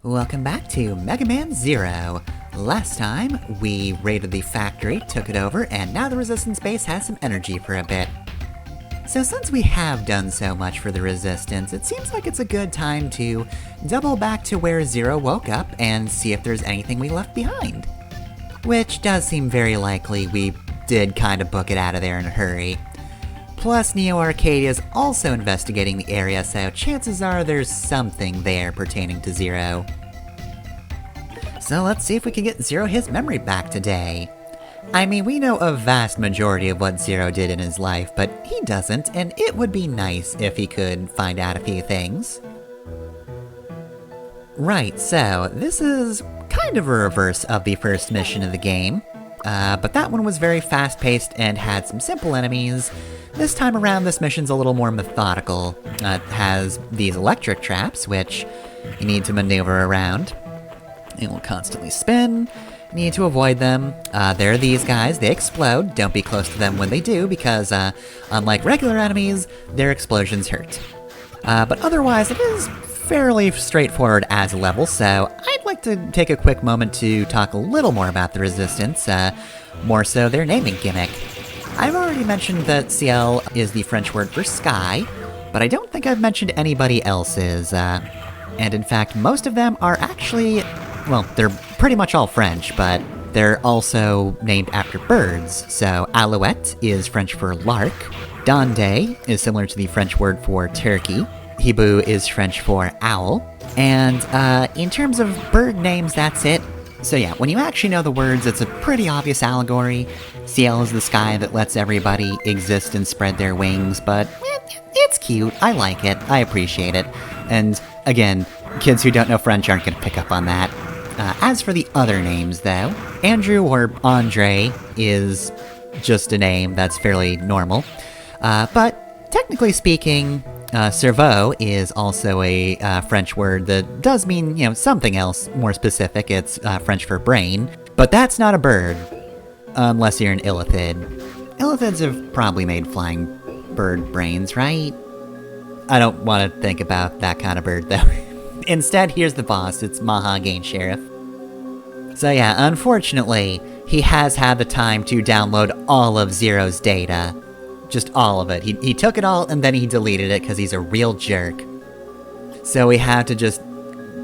Welcome back to Mega Man Zero. Last time, we raided the factory, took it over, and now the Resistance base has some energy for a bit. So since we have done so much for the Resistance, it seems like it's a good time to double back to where Zero woke up and see if there's anything we left behind. Which does seem very likely. We did kind of book it out of there in a hurry. Plus, Neo Arcadia is also investigating the area, so chances are there's something there pertaining to Zero. So let's see if we can get Zero his memory back today. I mean, we know a vast majority of what Zero did in his life, but he doesn't, and it would be nice if he could find out a few things. Right, so this is kind of a reverse of the first mission of the game. But that one was very fast-paced and had some simple enemies. This time around, this mission's a little more methodical. It has these electric traps, which you need to maneuver around. It will constantly spin. You need to avoid them. There are these guys. They explode. Don't be close to them when they do, because unlike regular enemies, their explosions hurt. But otherwise, it is fairly straightforward as a level, so I'd like to take a quick moment to talk a little more about the Resistance, more so their naming gimmick. I've already mentioned that Ciel is the French word for sky, but I don't think I've mentioned anybody else's, and in fact most of them are actually, well, they're pretty much all French, but they're also named after birds. So Alouette is French for lark, Dande is similar to the French word for turkey, Hibou is French for owl, and in terms of bird names, that's it. So yeah, when you actually know the words, it's a pretty obvious allegory. Ciel is the sky that lets everybody exist and spread their wings, but it's cute, I like it, I appreciate it. And again, kids who don't know French aren't gonna pick up on that. As for the other names, though, Andrew or Andre is just a name that's fairly normal. But technically speaking, cerveau is also a French word that does mean, you know, something else more specific. It's French for brain, but that's not a bird, unless you're an illithid. Illithids have probably made flying bird brains, right? I don't want to think about that kind of bird, though. Instead, here's the boss. It's Maha Ganeshariff. So yeah, unfortunately, he has had the time to download all of Zero's data. Just all of it. He took it all and then he deleted it because he's a real jerk. So we had to just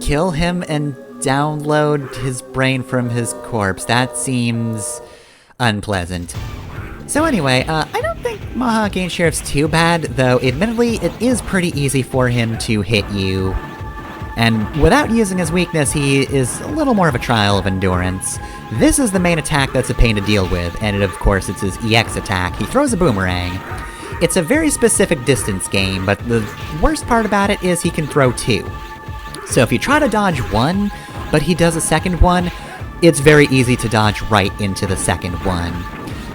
kill him and download his brain from his corpse. That seems unpleasant. So anyway, I don't think Maha Ganeshariff's too bad, though admittedly it is pretty easy for him to hit you. And without using his weakness, he is a little more of a trial of endurance. This is the main attack that's a pain to deal with, and of course it's his EX attack. He throws a boomerang. It's a very specific distance game, but the worst part about it is he can throw two. So if you try to dodge one, but he does a second one, it's very easy to dodge right into the second one.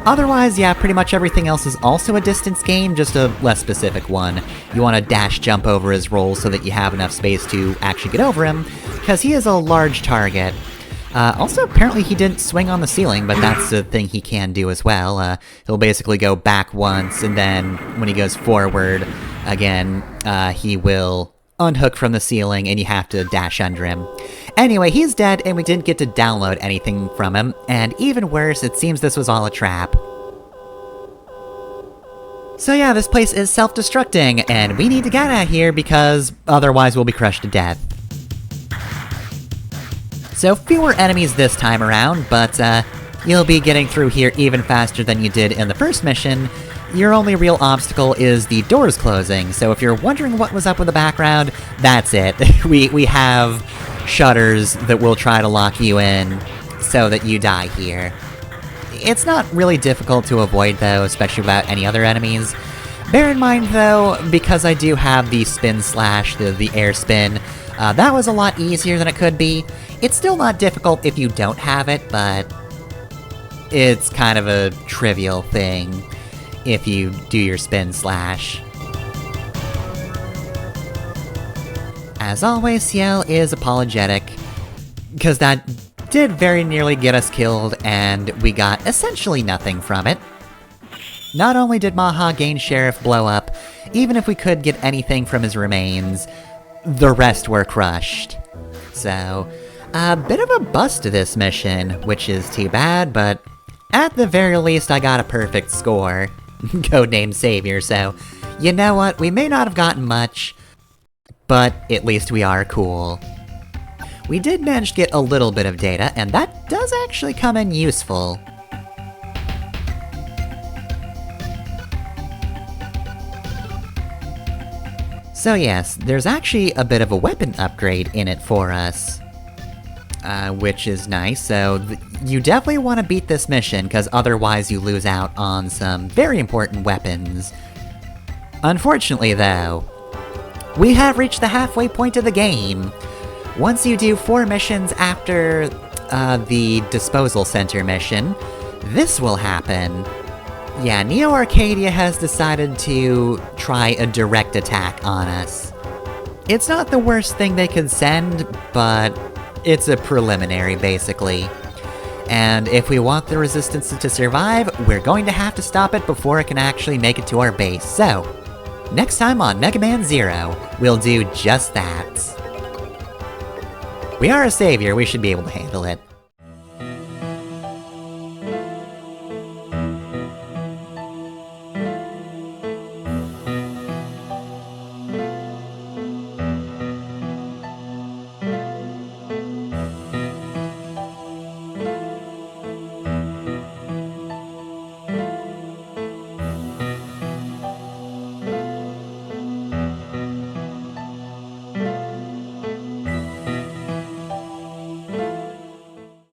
Otherwise, yeah, pretty much everything else is also a distance game, just a less specific one. You want to dash jump over his rolls so that you have enough space to actually get over him, because he is a large target. Also, apparently he didn't swing on the ceiling, but that's a thing he can do as well. He'll basically go back once, and then when he goes forward again, he will unhook from the ceiling, and you have to dash under him. Anyway, he's dead, and we didn't get to download anything from him, and even worse, it seems this was all a trap. So yeah, this place is self-destructing, and we need to get out of here because otherwise we'll be crushed to death. So fewer enemies this time around, but you'll be getting through here even faster than you did in the first mission. Your only real obstacle is the doors closing, so if you're wondering what was up with the background, that's it. We have shutters that will try to lock you in so that you die here. It's not really difficult to avoid, though, especially without any other enemies. Bear in mind, though, because I do have the spin slash, the air spin, that was a lot easier than it could be. It's still not difficult if you don't have it, but it's kind of a trivial thing if you do your spin slash. As always, Ciel is apologetic, because that did very nearly get us killed, and we got essentially nothing from it. Not only did Maha Ganeshariff blow up, even if we could get anything from his remains, the rest were crushed. So, a bit of a bust to this mission, which is too bad, but at the very least I got a perfect score. Codename Savior, so you know what, we may not have gotten much, but at least we are cool. We did manage to get a little bit of data, and that does actually come in useful. So yes, there's actually a bit of a weapon upgrade in it for us. Which is nice, so you definitely want to beat this mission, because otherwise you lose out on some very important weapons. Unfortunately though, we have reached the halfway point of the game. Once you do 4 missions after the Disposal Center mission, this will happen. Yeah, Neo Arcadia has decided to try a direct attack on us. It's not the worst thing they could send, but it's a preliminary, basically. And if we want the Resistance to survive, we're going to have to stop it before it can actually make it to our base. So, next time on Mega Man Zero, we'll do just that. We are a savior, we should be able to handle it.